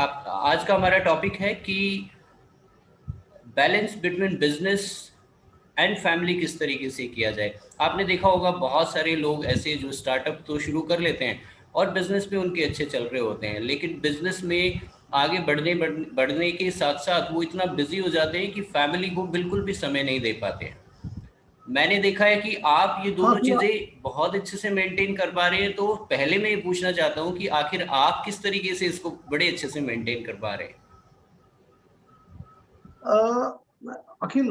आप आज का हमारा टॉपिक है कि balance between business and family किस तरीके से किया जाए। आपने देखा होगा बहुत सारे लोग ऐसे जो स्टार्टअप तो शुरू कर लेते हैं और बिजनेस में उनके अच्छे चल रहे होते हैं, लेकिन बिजनेस में आगे बढ़ने के साथ साथ वो इतना बिजी हो जाते हैं कि फैमिली को बिल्कुल भी समय नहीं दे पाते हैं। मैंने देखा है कि आप ये हाँ दोनों तो चीजें बहुत अच्छे से मेंटेन कर पा रहे हैं, तो पहले मैं ये पूछना चाहता हूँ कि आखिर आप किस तरीके से इसको बड़े अच्छे से मेंटेन कर पा रहे हैं। अ, अखिल,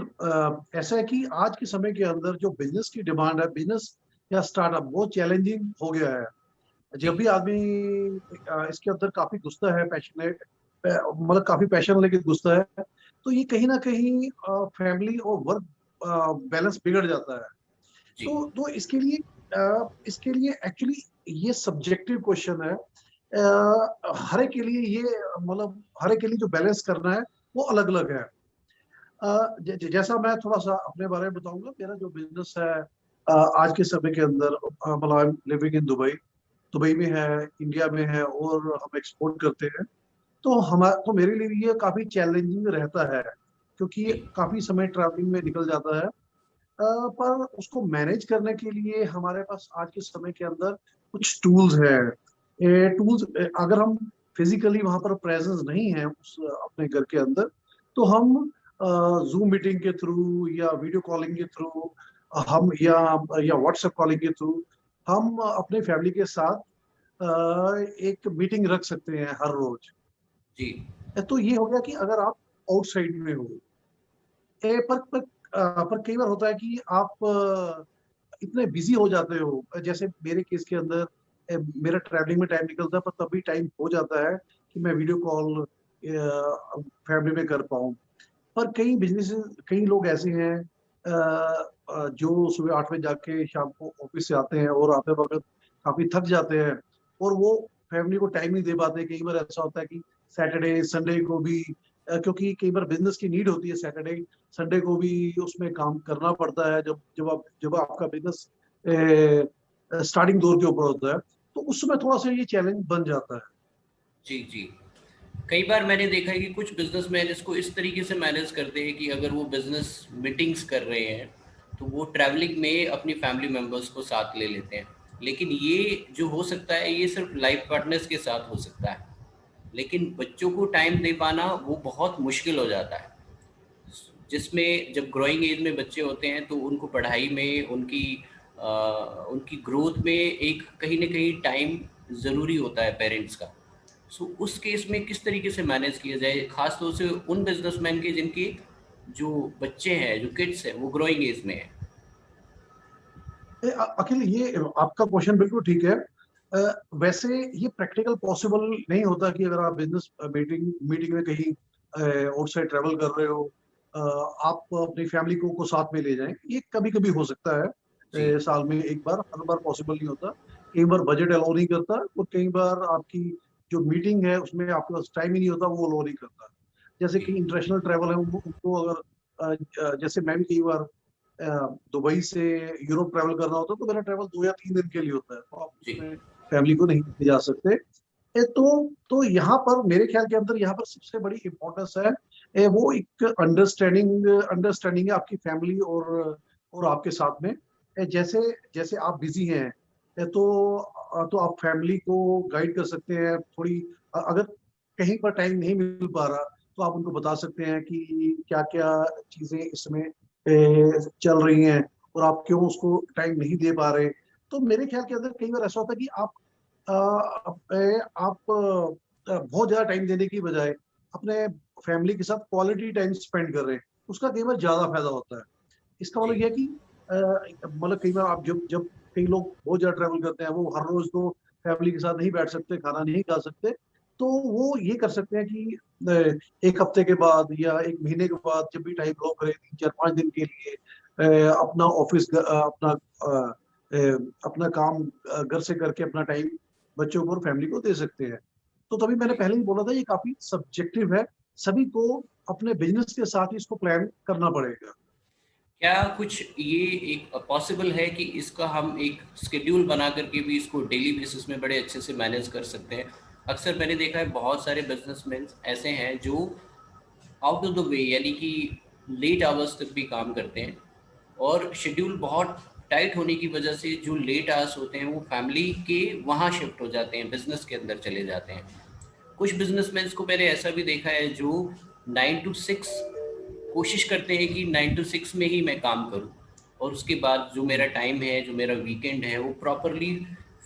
ऐसा है कि आज के समय के अंदर जो बिजनेस की डिमांड है, बिजनेस या स्टार्टअप, वो चैलेंजिंग हो गया है। जी। जब भी आदमी इसके अंदर काफी घुसता है, पैशनेट, मतलब काफी पैशन लेके घुसता है, तो ये कहीं ना कहीं फैमिली और वर्क बैलेंस बिगड़ जाता है। जी। तो इसके लिए एक्चुअली ये सब्जेक्टिव क्वेश्चन है। हर एक के लिए ये, मतलब हर एक के लिए जो बैलेंस करना है वो अलग अलग है। जैसा मैं थोड़ा सा अपने बारे में बताऊंगा, मेरा जो बिजनेस है आज के समय के अंदर, मतलब I am living in Dubai. Dubai में है, इंडिया में है, और हम एक्सपोर्ट करते हैं। तो मेरे लिए ये काफी चैलेंजिंग रहता है, क्योंकि जी। काफी समय ट्रैवलिंग में निकल जाता है। पर उसको मैनेज करने के लिए हमारे पास आज के समय के अंदर कुछ टूल्स हैं। ये टूल्स, अगर हम फिजिकली वहां पर प्रेजेंस नहीं है उस अपने घर के अंदर, तो हम जूम मीटिंग के थ्रू या वीडियो कॉलिंग के थ्रू, हम या व्हाट्सएप कॉलिंग के थ्रू हम अपने फैमिली के साथ एक मीटिंग रख सकते हैं हर रोज। जी। तो ये हो गया कि अगर आप आउटसाइड में हो। पर कई बार होता है कि आप इतने बिजी हो जाते हो, जैसे मेरे केस के अंदर मेरा ट्रैवलिंग में टाइम निकलता है, पर तब भी टाइम हो जाता है कि मैं वीडियो कॉल फैमिली में कर पाऊँ। पर कई लोग ऐसे हैं जो सुबह 8 बजे जाके शाम को ऑफिस से आते हैं और आते वक्त काफी थक जाते हैं, और वो फैमिली को टाइम नहीं दे पाते। कई बार ऐसा होता है कि सैटरडे संडे को भी, क्योंकि कई बार बिजनेस की नीड होती है, सैटरडे संडे को भी उसमें काम करना पड़ता है, जब आपका बिजनेस स्टार्टिंग दौर के ऊपर होता है, तो उस समय थोड़ा सा ये चैलेंज बन जाता है। जी। जी। कई बार मैंने देखा है कि कुछ बिजनेसमैन इसको इस तरीके से मैनेज करते हैं कि अगर वो बिजनेस मीटिंग्स कर रहे हैं तो वो ट्रैवलिंग में अपनी फैमिली मेम्बर्स को साथ ले लेते हैं, लेकिन ये जो हो सकता है ये सिर्फ लाइफ पार्टनर्स के साथ हो सकता है, लेकिन बच्चों को टाइम दे पाना वो बहुत मुश्किल हो जाता है। जिसमें जब ग्रोइंग एज में बच्चे होते हैं तो उनको पढ़ाई में उनकी ग्रोथ में एक कहीं ना कहीं टाइम ज़रूरी होता है पेरेंट्स का। सो उस केस में किस तरीके से मैनेज किया जाए, खास तौर से उन बिजनेसमैन के जिनके जो बच्चे हैं, जो किड्स हैं, वो ग्रोइंग एज में है। अखिल, ये आपका क्वेश्चन बिल्कुल ठीक है। वैसे ये प्रैक्टिकल पॉसिबल नहीं होता कि अगर आप बिजनेस मीटिंग मीटिंग में कहीं आउटसाइड ट्रैवल कर रहे हो, अ, आप अपनी फैमिली को साथ में ले जाएं। ये कभी कभी हो सकता है, जी। साल में एक बार, हर बार पॉसिबल नहीं होता। कई बार बजट अलाउ नहीं करता, और कई बार आपकी जो मीटिंग है उसमें आपके पास टाइम ही नहीं होता, वो अलाउ नहीं करता। जैसे जी। कि इंटरनेशनल ट्रैवल है, उनको अगर जैसे मैं भी कई बार दुबई से यूरोप ट्रैवल करना होता है, तो मेरा ट्रैवल 2 या 3 दिन के लिए होता है, तो आप जी। उसमें फैमिली को नहीं ले जा सकते। तो यहाँ पर मेरे ख्याल के अंदर यहाँ पर सबसे बड़ी इम्पोर्टेंस है, वो एक अंडरस्टैंडिंग है आपकी फैमिली और आपके साथ में। जैसे जैसे आप बिजी हैं, तो आप फैमिली को गाइड कर सकते हैं थोड़ी। अगर कहीं पर टाइम नहीं मिल पा रहा, तो आप उनको बता सकते हैं कि क्या क्या चीजें इसमें चल रही हैं, और आप क्यों उसको टाइम नहीं दे पा रहे। तो मेरे ख्याल के अंदर कई बार ऐसा होता है कि आप बहुत ज्यादा टाइम देने की बजाय अपने फैमिली के साथ क्वालिटी टाइम स्पेंड कर रहे हैं, उसका कई बार ज्यादा फायदा होता है। इसका मतलब जी। यह है कि मतलब कई बार आप जब जब कई लोग बहुत ज्यादा ट्रैवल करते हैं, वो हर रोज तो फैमिली के साथ नहीं बैठ सकते, खाना नहीं खा सकते। तो वो ये कर सकते हैं कि एक हफ्ते के बाद या एक महीने के बाद, जब भी टाइम लो करें, 3 4 5 दिन के लिए अपना ऑफिस, अपना काम घर से करके अपना टाइम बच्चों को और फैमिली को दे सकते हैं। तो तभी मैंने जी। पहले ही बोला था, ये काफी सब्जेक्टिव है। सभी को अपने बिजनेस के साथ ही इसको प्लान करना पड़ेगा। क्या कुछ ये एक पॉसिबल है कि इसका हम एक शेड्यूल बना करके भी इसको डेली बेसिस में बड़े अच्छे से मैनेज कर सकते हैं? अक्सर मैंने देखा है बहुत सारे बिजनेसमैन ऐसे हैं जो आउट ऑफ द वे, यानी कि लेट आवर्स तक भी काम करते हैं, और शेड्यूल बहुत टाइट होने की वजह से जो लेट आवर्स होते हैं वो फैमिली के वहाँ शिफ्ट हो जाते हैं, बिजनेस के अंदर चले जाते हैं। कुछ बिजनेसमैन को मैंने ऐसा भी देखा है जो 9 to 6 कोशिश करते हैं कि 9 to 6 में ही मैं काम करूं, और उसके बाद जो मेरा टाइम है, जो मेरा वीकेंड है, वो प्रॉपरली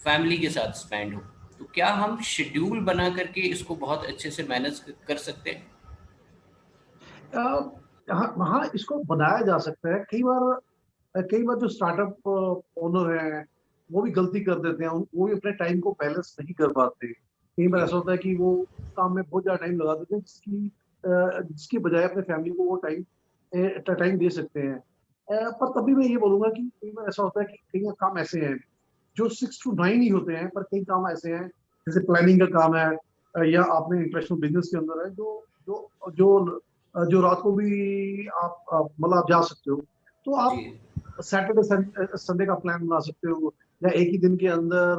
फैमिली के साथ स्पेंड हो। तो क्या हम शेड्यूल बना करके इसको बहुत अच्छे से मैनेज कर सकते हैं? हाँ हाँ, इसको बनाया जा सकता है। कई बार जो स्टार्टअप ओनर हैं वो भी गलती कर देते हैं, वो भी अपने टाइम को बैलेंस नहीं कर पाते। कई बार ऐसा जी। होता है कि वो काम में बहुत ज्यादा टाइम लगा देते हैं, जिसकी बजाय अपने फैमिली को वो टाइम दे सकते हैं। पर तभी मैं ये बोलूंगा कि कई बार ऐसा होता है कि कई काम ऐसे हैं जो 6 to 9 ही होते हैं, पर कई काम ऐसे हैं जैसे प्लानिंग का काम है, या आपने इंटरनेशनल बिजनेस के अंदर है जो जो जो जो रात को भी मतलब आप जा सकते हो। तो जी। आप सैटरडे संडे का प्लान बना सकते हो, या एक ही दिन के अंदर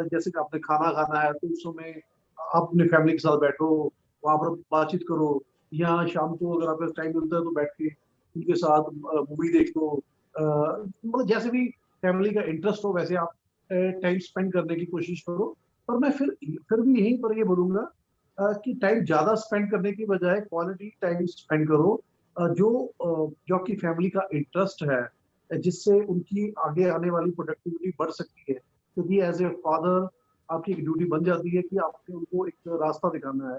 जैसे कि आपने खाना खाना है तो उस समय आप अपनी फैमिली के साथ बैठो, वहां पर बातचीत करो, या शाम को अगर आपको टाइम मिलता है तो बैठ के उनके साथ मूवी देख लो। मतलब जैसे भी फैमिली का इंटरेस्ट हो वैसे आप टाइम स्पेंड करने की कोशिश करो। पर मैं फिर भी यहीं पर ये बोलूंगा कि टाइम ज्यादा स्पेंड करने की बजाय क्वालिटी टाइम स्पेंड करो, जो आपकी फैमिली का इंटरेस्ट है, जिससे उनकी आगे आने वाली प्रोडक्टिविटी बढ़ सकती है। क्योंकि एज ए फादर आपकी एक ड्यूटी बन जाती है कि आपने उनको एक रास्ता दिखाना है।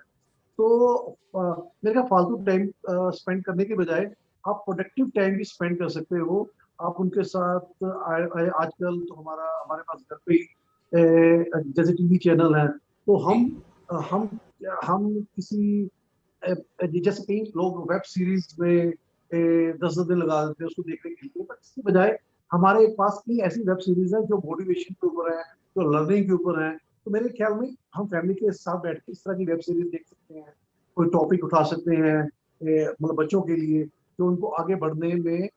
तो मेरे ख्याल फालतू टाइम स्पेंड करने के बजाय आप प्रोडक्टिव टाइम भी स्पेंड कर सकते हो। आप उनके साथ आजकल तो हमारे पास घर पे ही जैसे टीवी चैनल है, तो जी। हम हम किसी जैसे कई लोग वेब सीरीज में 10 10 दिन लगा देते हैं उसको देखने के लिए, पर इसके बजाय हमारे पास कई ऐसी वेब सीरीज है जो मोटिवेशन के ऊपर है, जो लर्निंग के ऊपर है। तो मेरे ख्याल में हम फैमिली के साथ बैठ के इस तरह की वेब सीरीज देख सकते हैं, कोई टॉपिक उठा सकते हैं मतलब बच्चों के लिए, जो उनको आगे बढ़ने में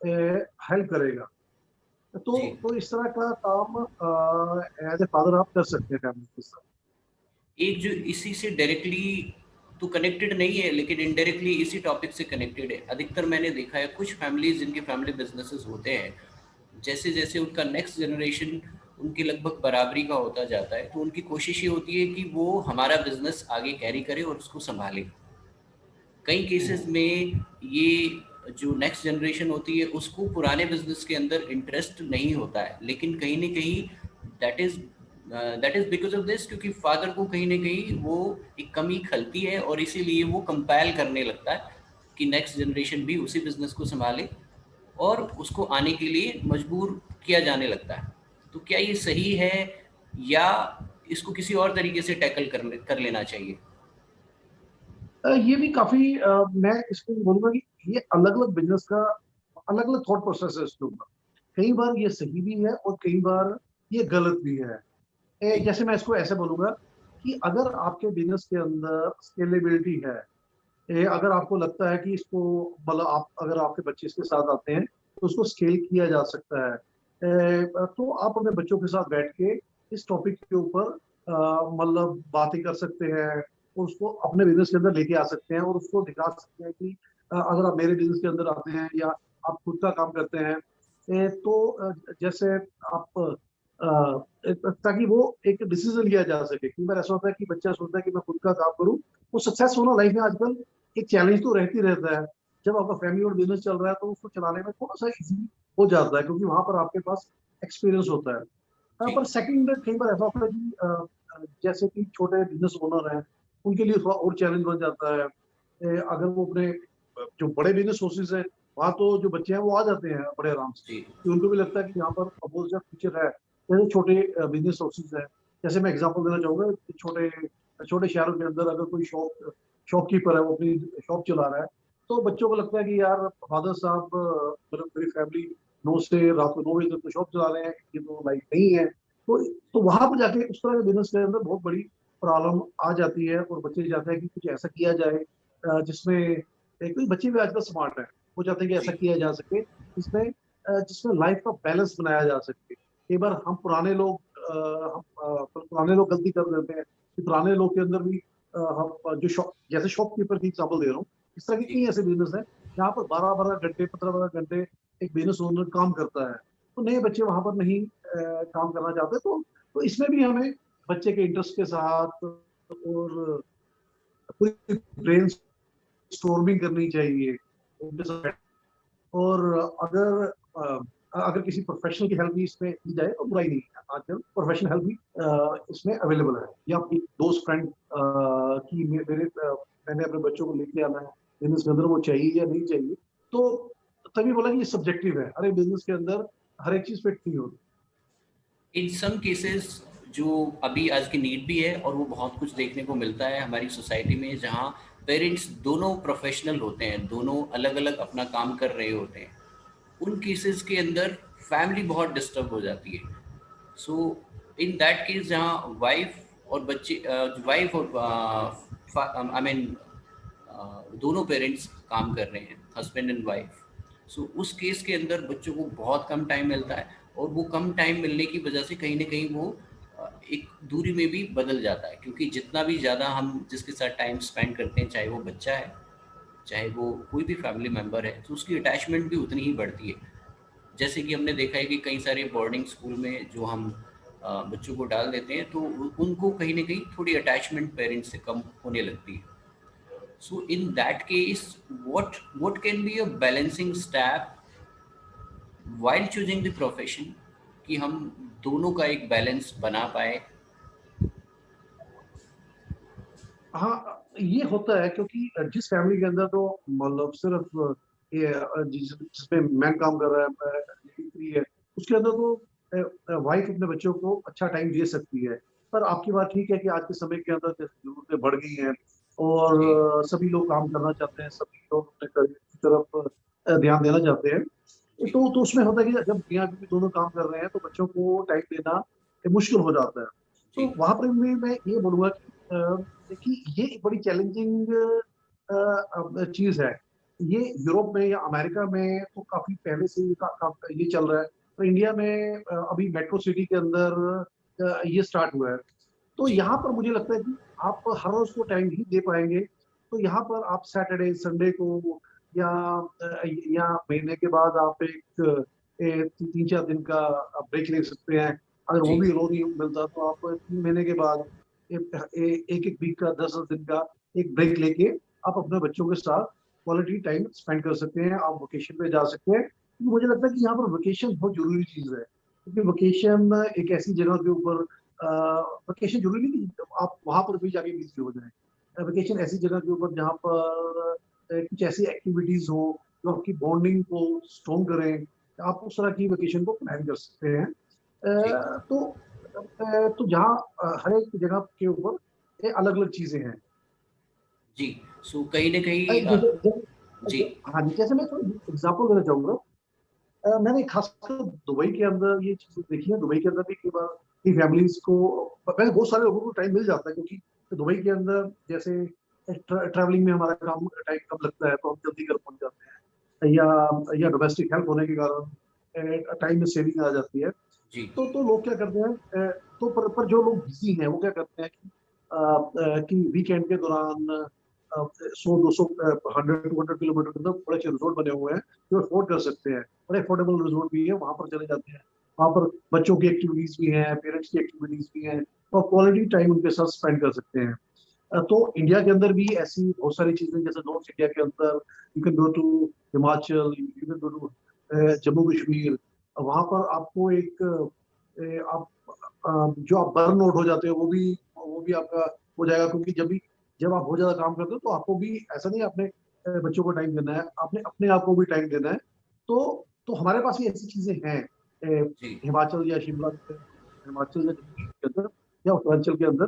हेल्प करेगा। जी। तो इस तरह का काम एज ए फादर आप कर सकते हैं फैमिली के साथ। एक जो इसी से डायरेक्टली तो कनेक्टेड नहीं है, लेकिन इनडायरेक्टली इसी टॉपिक से कनेक्टेड है। अधिकतर मैंने देखा है कुछ फैमिलीज जिनके फैमिली बिजनेसेस होते हैं, जैसे जैसे उनका नेक्स्ट जनरेशन उनकी लगभग बराबरी का होता जाता है, तो उनकी कोशिश ये होती है कि वो हमारा बिजनेस आगे कैरी करे और उसको संभाले। कई केसेस में ये जो नेक्स्ट जनरेशन होती है उसको पुराने बिजनेस के अंदर इंटरेस्ट नहीं होता है, लेकिन कहीं ना कहीं that is that is because of this, क्योंकि फादर को कहीं ना कहीं वो एक कमी खलती है, और इसीलिए वो कंपाइल करने लगता है कि नेक्स्ट जनरेशन भी उसी बिजनेस को संभाले, और उसको आने के लिए मजबूर किया जाने लगता है। तो क्या ये सही है, या इसको किसी और तरीके से टैकल कर लेना चाहिए? ये भी काफी मैं इसको बोलूंगा कि ये अलग अलग बिजनेस का अलग अलग थॉट प्रोसेस है इसके ऊपर। कई बार ये सही भी है और कई बार ये गलत भी है। जी। जैसे मैं इसको ऐसे बोलूंगा कि अगर आपके बिजनेस के अंदर स्केलेबिलिटी है, अगर आपको लगता है कि इसको मतलब आप अगर आपके बच्चे इसके साथ आते हैं तो उसको स्केल किया जा सकता है, तो आप अपने बच्चों के साथ बैठ के इस टॉपिक के ऊपर मतलब बातें कर सकते हैं, और उसको अपने बिजनेस के अंदर लेके आ सकते हैं और उसको दिखा सकते हैं कि अगर आप मेरे बिजनेस के अंदर आते हैं या आप खुद का काम करते हैं, तो जैसे आप ताकि वो एक डिसीजन लिया जा सके। कई बार ऐसा होता है कि बच्चा सोचता है कि मैं खुद का काम करूं, वो सक्सेस होना लाइफ में आजकल एक चैलेंज तो रहती रहता है। जब आपका फैमिली और बिजनेस चल रहा है तो उसको चलाने में थोड़ा सा इजी हो जाता है, क्योंकि वहां पर आपके पास एक्सपीरियंस होता है। जी। पर सेकंड कई बार ऐसा होता है कि जैसे कि छोटे बिजनेस ओनर हैं, उनके लिए थोड़ा और चैलेंज बन जाता है। अगर वो अपने जो बड़े बिजनेस सोर्सेज है वहां तो जो बच्चे हैं वो आ जाते हैं बड़े आराम से, जी। कि उनको भी लगता है कि यहाँ पर अपोजिट फ्यूचर है। जैसे छोटे बिजनेस सोर्सेज है, जैसे मैं एग्जांपल देना चाहूंगा कि छोटे छोटे शहरों के अंदर अगर कोई शॉपकीपर है, वो अपनी शॉप चला रहा है, तो बच्चों को लगता है कि यार फादर साहब मतलब मेरी फैमिली 9 से रात को 9 बजे तक तो शॉप चला रहे हैं, ये तो लाइफ नहीं है। तो वहां पर जाके उस तरह के बिजनेस के अंदर बहुत बड़ी प्रॉब्लम आ जाती है, और बच्चे चाहते हैं कि कुछ ऐसा किया जाए जिसमें कोई बच्चे भी आजकल स्मार्ट है, वो चाहते हैं कि ऐसा जी। किया जा सके जिसमें जिसमें लाइफ का बैलेंस बनाया जा सके। कई बार हम पुराने लोग पुराने लोग गलती कर देते हैं कि पुराने लोग के अंदर भी हम जो जैसे शॉपकीपर की एग्जाम्पल दे रहा हूँ, इस तरह के जी कई ऐसे बिजनेस हैं जहाँ पर 12-12 घंटे 15-15 घंटे एक बिजनेस ओनर काम करता है। तो नए बच्चे वहां पर नहीं काम करना चाहते, तो इसमें भी हमें बच्चे के इंटरेस्ट के साथ और पूरी ब्रेन स्टॉर्मिंग करनी चाहिए उनके साथ। और अगर किसी प्रोफेशनल की हेल्प भी इसमें की जाए तो बुराई नहीं है। आजकल प्रोफेशनल हेल्प भी इसमें अवेलेबल है, या एक दोस्त फ्रेंड की मैंने अपने बच्चों को लेके आना है बिजनेस के अंदर, वो चाहिए या नहीं चाहिए, तो तभी बोला कि ये सब्जेक्टिव है, अरे बिजनेस के अंदर हर एक चीज फिट नहीं होती। इन सम केसेस जो अभी आज की नीड भी है, और वो बहुत कुछ देखने को मिलता है हमारी सोसाइटी में, जहाँ पेरेंट्स दोनों प्रोफेशनल होते हैं, दोनों अलग अलग अपना काम कर रहे होते हैं, उन केसेस के अंदर फैमिली बहुत डिस्टर्ब हो जाती है। सो इन दैट केस जहाँ वाइफ और बच्चे, वाइफ और आई मीन दोनों पेरेंट्स काम कर रहे हैं, हस्बैंड एंड वाइफ, सो उस केस के अंदर बच्चों को बहुत कम टाइम मिलता है, और वो कम टाइम मिलने की वजह से कहीं ना कहीं वो एक दूरी में भी बदल जाता है, क्योंकि जितना भी ज़्यादा हम जिसके साथ टाइम स्पेंड करते हैं, चाहे वो बच्चा है, चाहे वो कोई भी फैमिली मेम्बर है, तो उसकी अटैचमेंट भी उतनी ही बढ़ती है। जैसे कि हमने देखा है कि कई सारे बोर्डिंग स्कूल में जो हम बच्चों को डाल देते हैं, तो उनको कहीं ना कहीं थोड़ी अटैचमेंट पेरेंट्स से कम होने लगती है। So in that case, what can be a balancing step while choosing the profession, कि हम दोनों का एक बैलेंस बना पाए? हाँ, ये होता है क्योंकि जिस फैमिली के अंदर तो मतलब सिर्फ ये जिसमें मैन काम कर रहा है, लेडी फ्री है, उसके अंदर तो वाइफ अपने बच्चों को अच्छा टाइम दे सकती है। पर आपकी बात ठीक है कि आज के समय के अंदर जैसे जरूरतें बढ़ गई हैं और जी सभी लोग काम करना चाहते हैं, सभी लोग अपने करियर की तरफ ध्यान देना चाहते हैं। जी तो उसमें होता है कि जब मियाँ बीवी दोनों काम कर रहे हैं तो बच्चों को टाइम देना मुश्किल हो जाता है। तो जी वहां पर भी मैं ये बोलूंगा कि ये एक बड़ी चैलेंजिंग चीज है। ये यूरोप में या अमेरिका में तो काफी पहले से ये चल रहा है, तो इंडिया में अभी मेट्रो सिटी के अंदर ये स्टार्ट हुआ है। तो जी यहाँ पर मुझे लगता है कि आप हर रोज को टाइम नहीं दे पाएंगे, तो यहाँ पर आप सैटरडे संडे को या या महीने के बाद आप एक 3-4 दिन का ब्रेक ले सकते हैं। अगर वो जी भी लो नहीं मिलता तो आप 3 महीने के बाद एक एक वीक का 10-10 दिन का एक ब्रेक लेके आप अपने बच्चों के साथ क्वालिटी टाइम स्पेंड कर सकते हैं, आप वेकेशन पे जा सकते हैं। क्योंकि मुझे लगता है कि यहाँ पर वेकेशन बहुत जरूरी चीज है, क्योंकि वेकेशन एक ऐसी जगह के ऊपर वेकेशन जरूरी नहीं कि आप वहां पर भी जाके बिजी हो जाए। वेकेशन ऐसी जगह के ऊपर जहाँ पर कुछ ऐसी एक्टिविटीज हो जो आपकी बॉन्डिंग को स्ट्रॉन्ग करें, आप उस तरह की वेकेशन को प्लान कर सकते हैं। जी तो जहाँ हर एक जगह के ऊपर अलग अलग चीजें हैं। जी। सो कहीं ना कहीं जैसे जी हाँ जी, जैसे मैं थोड़ी एग्जाम्पल देना चाहूंगा। मैंने खासकर दुबई के अंदर ये चीजें देखी है। दुबई के अंदर भी कई बार की फैमिलीज को, वैसे बहुत सारे लोगों को टाइम मिल जाता है, क्योंकि दुबई के अंदर जैसे ट्रैवलिंग में हमारा काम टाइम कम लगता है तो हम जल्दी घर पहुंच जाते हैं, या डोमेस्टिक हेल्प होने के कारण टाइम में सेविंग आ जाती है। जी तो लोग क्या करते हैं, तो पर जो लोग बिजी हैं वो क्या करते हैं कि वीकेंड के दौरान 100-200 100-200 किलोमीटर के अंदर बड़े अच्छे रिजोर्ट बने हुए हैं जो अफोर्ड कर सकते हैं, बड़े अफोर्डेबल रिजोर्ट भी है, वहां पर चले जाते हैं। वहां पर बच्चों की एक्टिविटीज भी हैं, पेरेंट्स की एक्टिविटीज भी हैं, और क्वालिटी टाइम उनके साथ स्पेंड कर सकते हैं। तो इंडिया के अंदर भी ऐसी बहुत सारी चीजें, जैसे नॉर्थ इंडिया के अंदर you can go to Himachal, you can go to Jammu Kashmir. वहां पर आपको आप जो आप बर्न आउट हो जाते हो वो भी आपका हो जाएगा, क्योंकि जब आप बहुत ज्यादा काम करते हो तो आपको भी ऐसा नहीं अपने बच्चों को टाइम देना है, आपने अपने आप को भी टाइम देना है। तो हमारे पास भी ऐसी चीजें हैं जी। हिमाचल या शिमला हिमाचल या जम्मू कश्मीर के अंदर या उत्तरांचल के अंदर,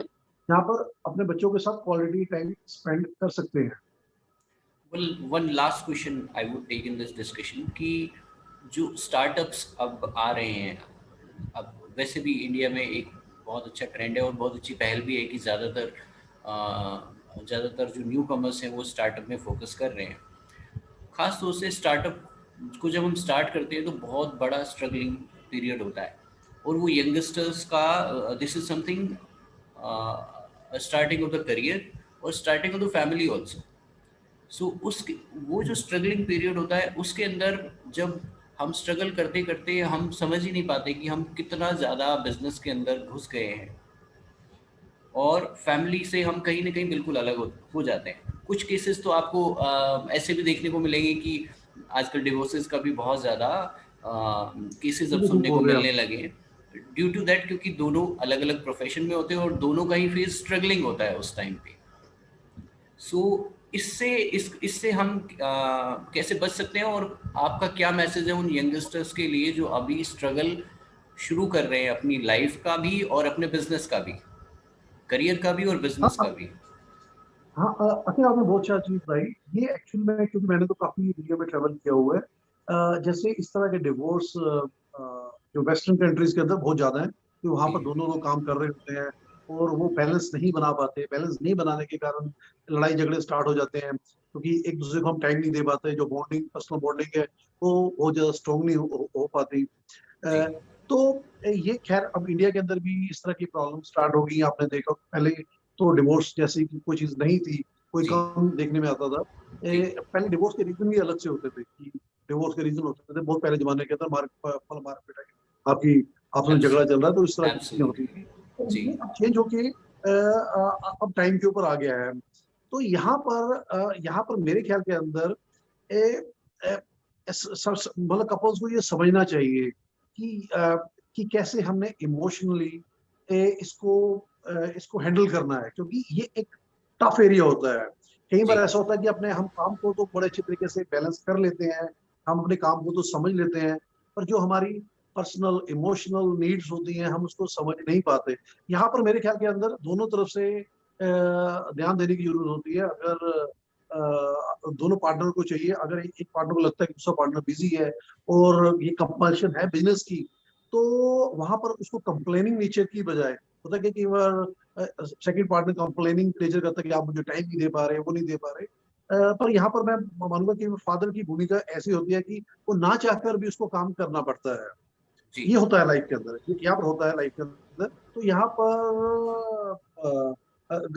जहाँ पर अपने बच्चों के साथ क्वालिटी टाइम स्पेंड कर सकते हैं। Well, one last question I would take in this discussion, कि जो स्टार्टअप्स अब आ रहे हैं, अब वैसे भी इंडिया में एक बहुत अच्छा ट्रेंड है और बहुत अच्छी पहल भी है कि ज़्यादातर जो न्यू कमर्स हैं वो स्टार्टअप में फोकस कर रहे हैं। खास तौर से स्टार्टअप को जब हम स्टार्ट करते हैं तो बहुत बड़ा स्ट्रगलिंग पीरियड होता है, और वो यंगस्टर्स का this is something starting of the career और starting of the family also. So उसके वो जो स्ट्रगलिंग पीरियड होता है उसके अंदर जब हम स्ट्रगल करते करते हम समझ ही नहीं पाते कि हम कितना ज़्यादा बिजनेस के अंदर घुस गए हैं और फैमिली से हम कहीं ना कहीं बिल्कुल अलग हो जाते हैं। कुछ केसेस तो आपको ऐसे भी देखने को मिलेंगे कि आजकल डिवोर्सेस का भी बहुत ज़्यादा केसेस अब बिल्कुल ठीक सुनने को बोल रहे हैं आप। मिलने लगे हैं ड्यू टू दैट, क्योंकि दोनों अलग अलग प्रोफेशन में होते हैं और दोनों का ही फेस स्ट्रगलिंग होता है उस टाइम पे। सो इससे हम कैसे बच सकते हैं और आपका क्या मैसेज है उन यंगस्टर्स के लिए जो अभी स्ट्रगल शुरू कर रहे हैं अपनी लाइफ का भी और अपने बिजनेस का भी, करियर का भी और बिजनेस का हाँ भी? हाँ, अच्छा आपने बहुत अच्छा चीज भाई। ये एक्चुअली में, क्योंकि मैंने तो काफी दुनिया में ट्रेवल किया हुआ है, जैसे इस तरह के डिवोर्स जो वेस्टर्न कंट्रीज के अंदर बहुत ज्यादा है, कि वहाँ जी पर दोनों लोग काम कर रहे होते हैं और वो बैलेंस नहीं बना पाते। बैलेंस नहीं बनाने के कारण लड़ाई झगड़े स्टार्ट हो जाते हैं, क्योंकि एक दूसरे को हम टाइम नहीं दे पाते। जो बॉन्डिंग, पर्सनल बॉन्डिंग है, वो बहुत ज्यादा स्ट्रॉन्ग नहीं हो पाती। जी अ, तो ये खैर अब इंडिया के अंदर भी इस तरह की प्रॉब्लम स्टार्ट हो गई। आपने देखा पहले तो डिवोर्स जैसी कोई चीज नहीं थी, कोई जी कम देखने में आता था। जी पहले डिवोर्स के रीजन भी अलग से होते थे, कि डिवोर्स के रीजन होते थे बहुत पहले जमाने के अंदर, मार पीटा के आपकी आपस में झगड़ा चल रहा है, तो इस तरह की चीजें होती एब्सोल्युटली थी। तो जी ये अब चेंज होके अब टाइम के ऊपर आ गया है। तो यहाँ पर मेरे ख्याल के अंदर मतलब कपल्स को ये समझना चाहिए कि कि कैसे हमने इमोशनली इसको इसको हैंडल करना है, क्योंकि ये एक टफ एरिया होता है। कई जी बार ऐसा होता है कि अपने हम काम को तो बड़े अच्छे तरीके से बैलेंस कर लेते हैं, हम अपने काम को तो समझ लेते हैं, पर जो हमारी पर्सनल इमोशनल नीड्स होती हैं हम उसको समझ नहीं पाते। यहाँ पर मेरे ख्याल के अंदर दोनों तरफ से ध्यान देने की जरूरत होती है। अगर दोनों पार्टनर को चाहिए, अगर एक पार्टनर को लगता है कि दूसरा पार्टनर बिजी है और ये कंपल्शन है बिजनेस की, तो वहां पर उसको कंप्लेनिंग नेचर की बजाय, होता है कि कई बार सेकंड पार्टनर कंप्लेनिंग नेचर करता है कि आप मुझे टाइम नहीं दे पा रहे, वो नहीं दे पा रहे। पर यहाँ पर मैं मानूंगा कि फादर की भूमिका ऐसी होती है कि वो ना चाहकर भी उसको काम करना पड़ता है। जी ये होता है लाइफ के अंदर, ये यहाँ पर होता है लाइफ के अंदर। तो यहाँ पर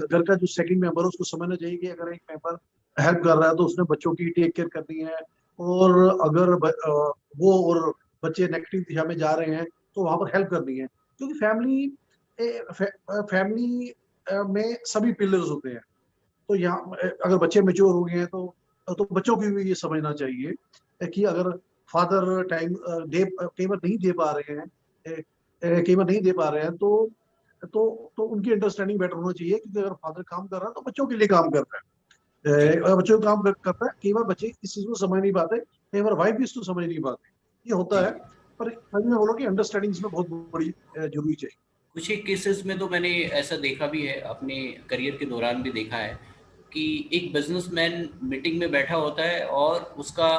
घर का जो सेकंड मेंबर है उसको समझना चाहिए कि अगर एक मेंबर हेल्प कर रहा है तो उसने बच्चों की टेक केयर करनी है। और अगर वो और बच्चे नेगेटिव दिशा में जा रहे हैं तो वहां पर हेल्प करनी है, क्योंकि फैमिली में सभी पिलर्स होते हैं। तो यहाँ अगर बच्चे मेच्योर हो गए हैं तो बच्चों की भी ये समझना चाहिए कि अगर फादर टाइम दे कई बार नहीं दे पा रहे हैं, कई बार नहीं दे पा रहे हैं, तो उनकी अंडरस्टैंडिंग बेटर होना चाहिए, क्योंकि अगर फादर काम कर रहा है तो बच्चों के लिए काम कर रहा जी है। बच्चों का काम करता है। कई बार बच्चे इस चीज को समझ नहीं पाते, कई बार वाइफ भी इसको समझ नहीं पाते, ये होता जी है। पर मैं बोलो कि अंडरस्टैंडिंग इसमें बहुत बड़ी जरूरी चाहिए। कुछ एक केसेस में तो मैंने ऐसा देखा भी है, अपने करियर के दौरान भी देखा है कि एक बिजनेसमैन मीटिंग में बैठा होता है और उसका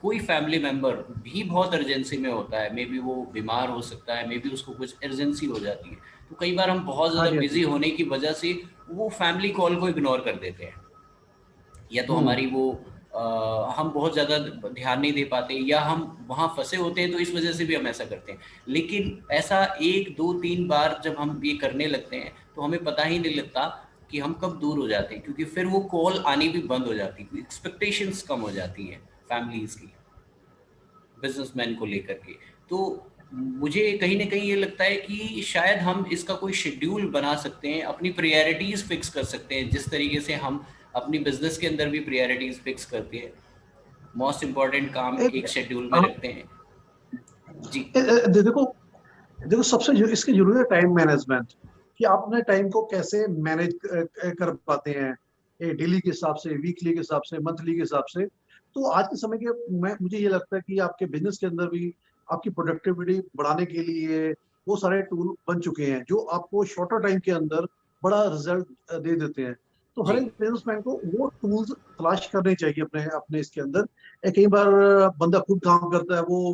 कोई फैमिली मेंबर भी बहुत अर्जेंसी में होता है, मे बी वो बीमार हो सकता है, मे बी उसको कुछ अर्जेंसी हो जाती है। तो कई बार हम बहुत हाँ ज़्यादा जी, हाँ बिजी जी। होने की वजह से वो फैमिली कॉल को इग्नोर कर देते हैं, या तो हम्म। हमारी वो हम बहुत ज़्यादा ध्यान नहीं दे पाते या हम वहाँ फंसे होते हैं, तो इस वजह से भी हम ऐसा करते हैं। लेकिन ऐसा एक दो तीन बार जब हम ये करने लगते हैं तो हमें पता ही नहीं लगता कि हम कब दूर हो जाते हैं, क्योंकि फिर वो कॉल आनी भी बंद हो जाती है, एक्सपेक्टेशंस कम हो जाती हैं फैमिलीज़ की बिजनेसमैन को लेकर के। तो मुझे कहीं ना कहीं ये लगता है कि शायद हम इसका कोई शेड्यूल बना सकते हैं, अपनी प्रायोरिटीज़ फिक्स कर सकते हैं, जिस तरीके से हम अपनी बिजनेस के अंदर भी प्रायोरिटीज़ फिक्स करते हैं, मोस्ट इम्पॉर्टेंट काम एक एक शेड्यूल में हाँ, रखते हैं। जी देखो देखो सबसे इसकी जरूरत है टाइम मैनेजमेंट, कि आप अपने टाइम को कैसे मैनेज कर पाते हैं, डेली के हिसाब से, वीकली के हिसाब से, मंथली के हिसाब से। तो आज के समय के मैं मुझे ये लगता है कि आपके बिजनेस के अंदर भी आपकी प्रोडक्टिविटी बढ़ाने के लिए वो सारे टूल बन चुके हैं जो आपको शॉर्टर टाइम के अंदर बड़ा रिजल्ट दे देते हैं। तो हर जी एक बिजनेसमैन को वो टूल्स तलाश करने चाहिए अपने अपने इसके अंदर। कई बार बंदा खुद काम करता है, वो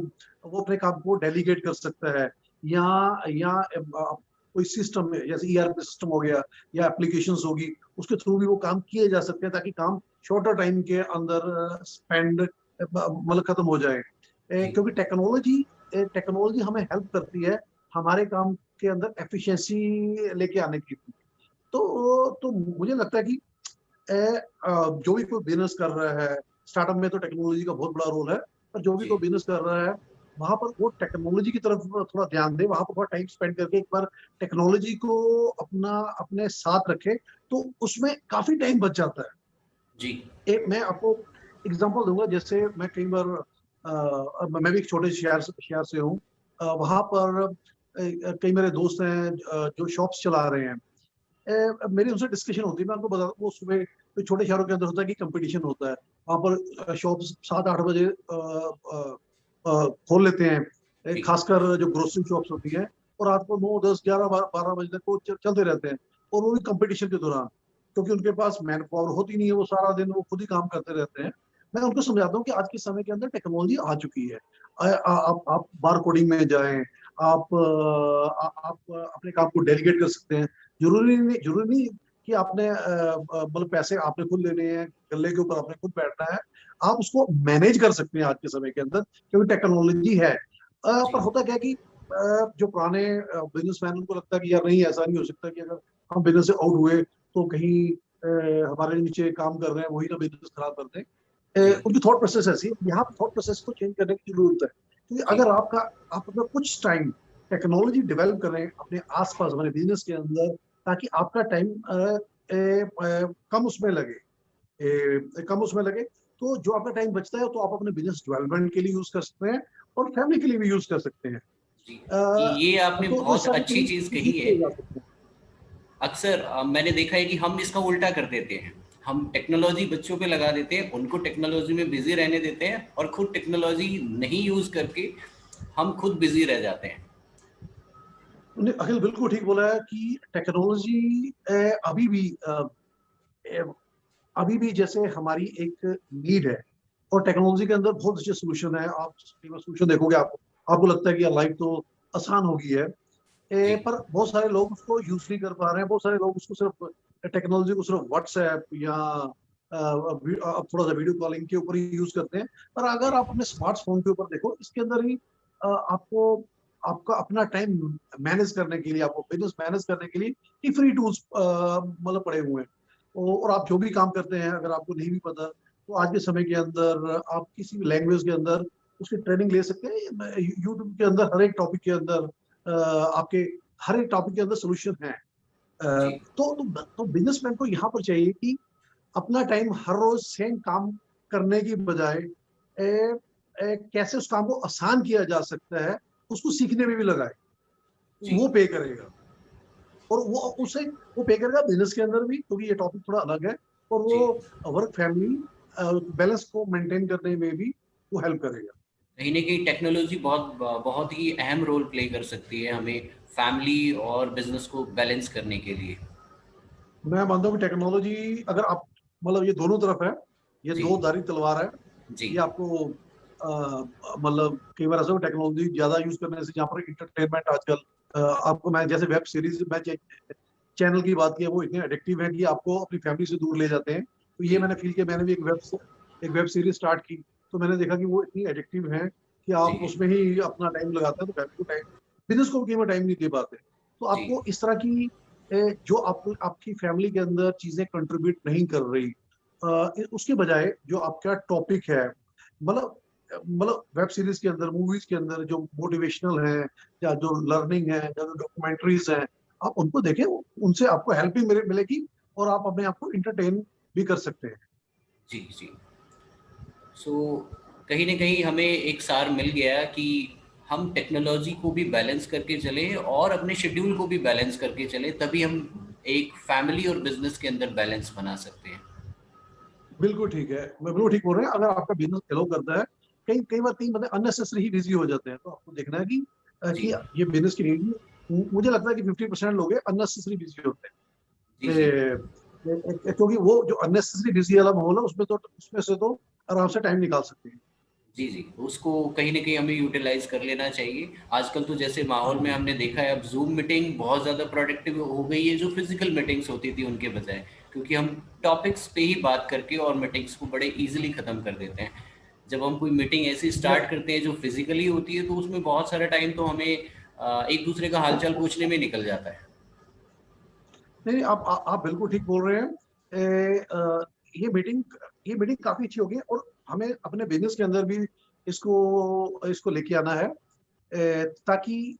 अपने काम को डेलीगेट कर सकता है, या कोई सिस्टम है जैसे ईआरपी सिस्टम हो गया या एप्लीकेशंस होगी, उसके थ्रू भी वो काम किए जा सकते हैं, ताकि काम शॉर्टर टाइम के अंदर स्पेंड मतलब खत्म हो जाए। जी क्योंकि टेक्नोलॉजी टेक्नोलॉजी हमें हेल्प करती है हमारे काम के अंदर एफिशिएंसी लेके आने की थी। तो मुझे लगता है कि जो भी कोई बिजनेस कर रहा है, स्टार्टअप में तो टेक्नोलॉजी का बहुत बड़ा रोल है, पर जो भी जी कोई बिजनेस कर रहा है, वहां पर वो टेक्नोलॉजी की तरफ थोड़ा ध्यान दे, वहां पर थोड़ा टाइम स्पेंड करके एक बार टेक्नोलॉजी को अपने साथ रखे, तो उसमें काफी टाइम बच जाता है। जी एक मैं आपको एग्जांपल दूंगा, जैसे मैं कई बार मैं भी एक छोटे शहर से हूँ। वहां पर कई मेरे दोस्त हैं जो शॉप्स चला रहे हैं। मेरी उनसे डिस्कशन होती है, मैं उनको बताता हूँ, वो सुबह तो छोटे शहरों के अंदर होता है कि कंपटीशन होता है, वहां पर शॉप 7-8 बजे खोल लेते हैं, जी खासकर जो ग्रोसरी शॉप्स होती है, और रात को 9, 10, 11, 12 बजे तक वो चलते रहते हैं, और वो भी कंपटीशन के दौरान, क्योंकि उनके पास मैन पावर होती नहीं है, वो सारा दिन वो खुद ही काम करते रहते हैं। मैं उनको समझाता हूँ कि आज के समय के अंदर टेक्नोलॉजी आ चुकी है। आप बार कोडिंग में जाएं, आप अपने काम को डेलीगेट कर सकते हैं। जरूरी नहीं कि आपने मतलब पैसे आपने खुद लेने हैं, गले के ऊपर आपने खुद बैठना है। आप उसको मैनेज कर सकते हैं आज के समय के अंदर, क्योंकि टेक्नोलॉजी है। पर जी होता क्या है कि जो पुराने बिजनेसमैन, उनको लगता है कि यार नहीं, ऐसा नहीं हो सकता कि अगर हम बिजनेस से आउट हुए तो कहीं हमारे नीचे काम कर रहे हैं वही ना बिजनेस खराब कर दें। जी उनकी थॉट प्रोसेस ऐसी है, यहाँ थॉट प्रोसेस को चेंज करने की जरूरत है, क्योंकि जी अगर आप अपना कुछ टाइम टेक्नोलॉजी डेवलप करें अपने आसपास, अपने बिजनेस के अंदर, ताकि आपका टाइम कम उसमें लगे, कम उसमें लगे, तो जो आपका टाइम बचता है तो आप अपने बिजनेस डेवलपमेंट के लिए यूज कर सकते हैं, और फैमिली के लिए भी यूज कर सकते हैं। जी अ, ये आपने तो इस बहुत सारी अच्छी चीजें चीज इजी कही है। किए जा सकते हैं। अक्सर मैंने देखा है कि हम इसका उल्टा कर देते हैं। हम टेक्नोलॉजी बच्चों पे लगा देते हैं, उनको टेक्नोलॉजी में बिजी रहने देते हैं, और खुद टेक्नोलॉजी नहीं यूज करके हम खुद बिजी रह जाते हैं। उन्हें अखिल बिल्कुल ठीक बोला है कि टेक्नोलॉजी अभी भी अभी भी जैसे हमारी एक नीड है, और टेक्नोलॉजी के अंदर बहुत अच्छे सोल्यूशन है। आप सोल्यूशन देखोगे, आपको लगता है कि यार लाइफ तो आसान हो गई है। जी पर बहुत सारे लोग उसको यूज नहीं कर पा रहे हैं, बहुत सारे लोग उसको सिर्फ टेक्नोलॉजी को सिर्फ व्हाट्सएप या थोड़ा सा वीडियो कॉलिंग के ऊपर ही यूज करते हैं। पर अगर जी आप अपने स्मार्टफोन के ऊपर देखो, इसके अंदर ही आपको आपका अपना टाइम मैनेज करने के लिए, आपको बिजनेस मैनेज करने के लिए ही फ्री टूल्स मतलब पड़े हुए हैं। और आप जो भी काम करते हैं, अगर आपको नहीं भी पता, तो आज के समय के अंदर आप किसी भी लैंग्वेज के अंदर उसकी ट्रेनिंग ले सकते हैं। यूट्यूब के अंदर हर एक टॉपिक के अंदर आपके हर एक टॉपिक के अंदर सोल्यूशन है। जी तो बिजनेसमैन को यहाँ पर चाहिए कि अपना टाइम हर रोज सेम काम करने की बजाय कैसे उस काम को आसान किया जा सकता है, उसको सीखने में भी लगाए। जी वो पे करेगा, और वो पे करेगा बिजनेस के अंदर भी, क्योंकि ये टॉपिक थोड़ा अलग है, और वो जी वर्क फैमिली बैलेंस को मेंटेन करने में भी वो हेल्प करेगा। कहीं ना कहीं टेक्नोलॉजी बहुत बहुत ही अहम रोल प्ले कर सकती है हमें फैमिली और बिजनेस को बैलेंस करने के लिए। मैं मानता हूँ कि टेक्नोलॉजी, अगर आप मतलब ये दोनों तरफ है, ये जी दो धारी तलवार है। जी ये आपको मतलब कई बार ऐसा टेक्नोलॉजी ज्यादा यूज करने से, जहाँ पर इंटरटेनमेंट आजकल आपको, मैं जैसे वेब सीरीज, मैं चैनल की बात की है, वो इतने एडिक्टिव है कि आपको अपनी फैमिली से दूर ले जाते हैं। तो ये जी मैंने फील किया, मैंने भी एक वेब सीरीज स्टार्ट की, तो मैंने देखा कि वो इतनी एडिक्टिव है कि जी आप उसमें ही अपना टाइम लगाते हैं, तो फैमिली को टाइम, बिजनेस को कई बार टाइम नहीं दे पाते। तो जी आपको इस तरह की जो आपकी फैमिली के अंदर चीजें कंट्रीब्यूट नहीं कर रही, उसके बजाय जो आपका टॉपिक है, मतलब वेब सीरीज के अंदर, मूवीज के अंदर जो मोटिवेशनल है, या जो लर्निंग है, या जो डॉक्यूमेंट्रीज हैं, आप उनको देखें, उनसे आपको हेल्प भी मिलेगी, और आप अपने आप को इंटरटेन भी कर सकते हैं। जी जी सो कहीं ना कहीं हमें एक सार मिल गया कि हम टेक्नोलॉजी को भी बैलेंस करके चलें और अपने शेड्यूल को भी बैलेंस करके चलें, तभी हम एक फैमिली और बिजनेस के अंदर बैलेंस बना सकते हैं। बिल्कुल ठीक है, मैं बिल्कुल ठीक बोल रहे हैं। अगर आपका बिजनेस एलो करता है, कई कई बार कई बंदे अननेसेसरी ही बिजी हो जाते हैं, तो आपको देखना है कि जी ये बिजनेस की नीड, मुझे लगता है कि 50% लोग अननेसेसरी बिजी होते जी हैं। जी क्योंकि वो जो अननेसेसरी बिजी वाला माहौल है, उसमें से तो आराम से टाइम निकाल सकते हैं। जी जी उसको कहीं ना कहीं हमें यूटिलाइज कर लेना चाहिए। आजकल तो जैसे माहौल में हाँ, हमने देखा है, अब जूम मीटिंग बहुत ज़्यादा प्रोडक्टिव हो गई है जो फिजिकल मीटिंग्स होती थी उनके बजाय, क्योंकि हम टॉपिक्स पे ही बात करके और मीटिंग्स को बड़े इजीली ख़त्म कर देते हैं। जब हम कोई मीटिंग ऐसी स्टार्ट करते हैं जो फिजिकली होती है, तो उसमें बहुत सारा टाइम तो हमें एक दूसरे का हालचाल पूछने में निकल जाता है। नहीं, आप बिल्कुल ठीक बोल रहे हैं। ये मीटिंग काफी अच्छी होगी और हमें अपने बिजनेस के अंदर भी इसको इसको लेके आना है, ताकि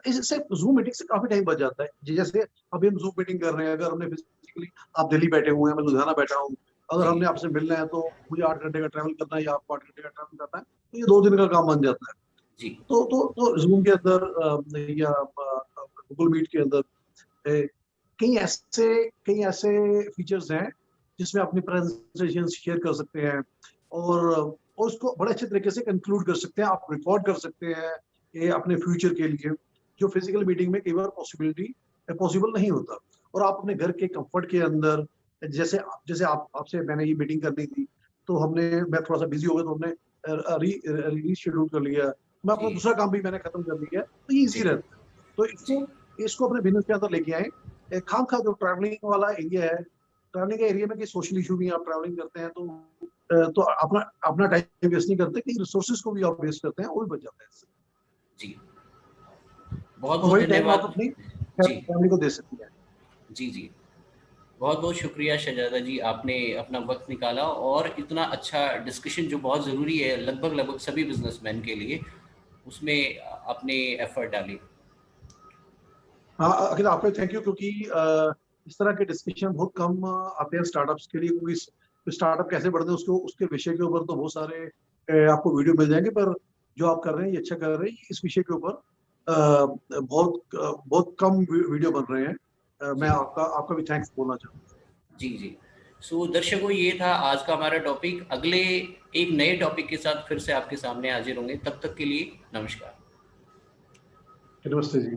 इससे जूम मीटिंग से काफी टाइम बच जाता है। जैसे अभी हम जूम मीटिंग कर रहे हैं, अगर हमने फिजिकली, आप दिल्ली बैठे हुए हैं, मैं लुधियाना बैठा हूँ, अगर जी हमने आपसे मिलना है तो मुझे 8 घंटे का ट्रैवल करना है या आपको 8 घंटे का ट्रैवल करना है, तो ये 2 दिन का काम बन जाता है। जी तो जूम के अंदर या गूगल मीट के अंदर अ, कई ऐसे फीचर्स हैं जिसमें अपनी प्रेजेंटेशन शेयर कर सकते हैं, और उसको बड़े अच्छे तरीके से कंक्लूड कर सकते हैं, आप रिकॉर्ड कर सकते हैं ये अपने फ्यूचर के लिए, जो फिजिकल मीटिंग में कई बार पॉसिबल नहीं होता। और आप अपने घर के कंफर्ट के अंदर, जैसे जैसे आपसे मैंने ये मीटिंग करनी थी, तो मैं थोड़ा सा बिजी हो गया, तो हमने रीशेड्यूल कर लिया, मैं अपना जी दूसरा काम भी मैंने खत्म कर लिया, तो ये इजी जी रहता है। तो जी इसको अपने बिजनेस के अंदर लेके आए। खाम खा जो ट्रैवलिंग वाला एरिया है, ट्रैवलिंग के एरिया में कोई सोशल इशू भी, आप ट्रैवलिंग करते हैं तो अपना अपना टाइम वेस्ट नहीं करते, कई रिसोर्सेज को भी आप वेस्ट करते हैं, वो भी बच जाता है इससे। जी। बहुत और बहुत वही टाइम आप धन्यवाद। अपनी जी फैमिली को दे सकते हैं। जी जी। बहुत बहुत शुक्रिया शहजादा जी, आपने अपना वक्त निकाला और इतना अच्छा डिस्कशन जो बहुत ज़रूरी है लगभग लगभग सभी बिजनेसमैन के लिए, उसमें आपने एफर्ट डाली। हाँ, अखिल आपको थैंक यू, क्योंकि इस तरह के डिस्कशन बहुत कम आते हैं स्टार्टअप्स के लिए, क्योंकि स्टार्टअप कैसे बढ़ते हैं उसको, उसके विषय के ऊपर तो बहुत सारे आपको वीडियो मिल जाएंगे, पर जो आप कर रहे हैं ये अच्छा कर रहे हैं, इस विषय के ऊपर बहुत कम वीडियो बन रहे हैं। मैं जी आपका भी थैंक्स बोलना चाहूँगा। जी जी। सो दर्शकों, ये था आज का हमारा टॉपिक। अगले एक नए टॉपिक के साथ फिर से आपके सामने हाजिर होंगे, तब तक के लिए नमस्कार। नमस्ते जी।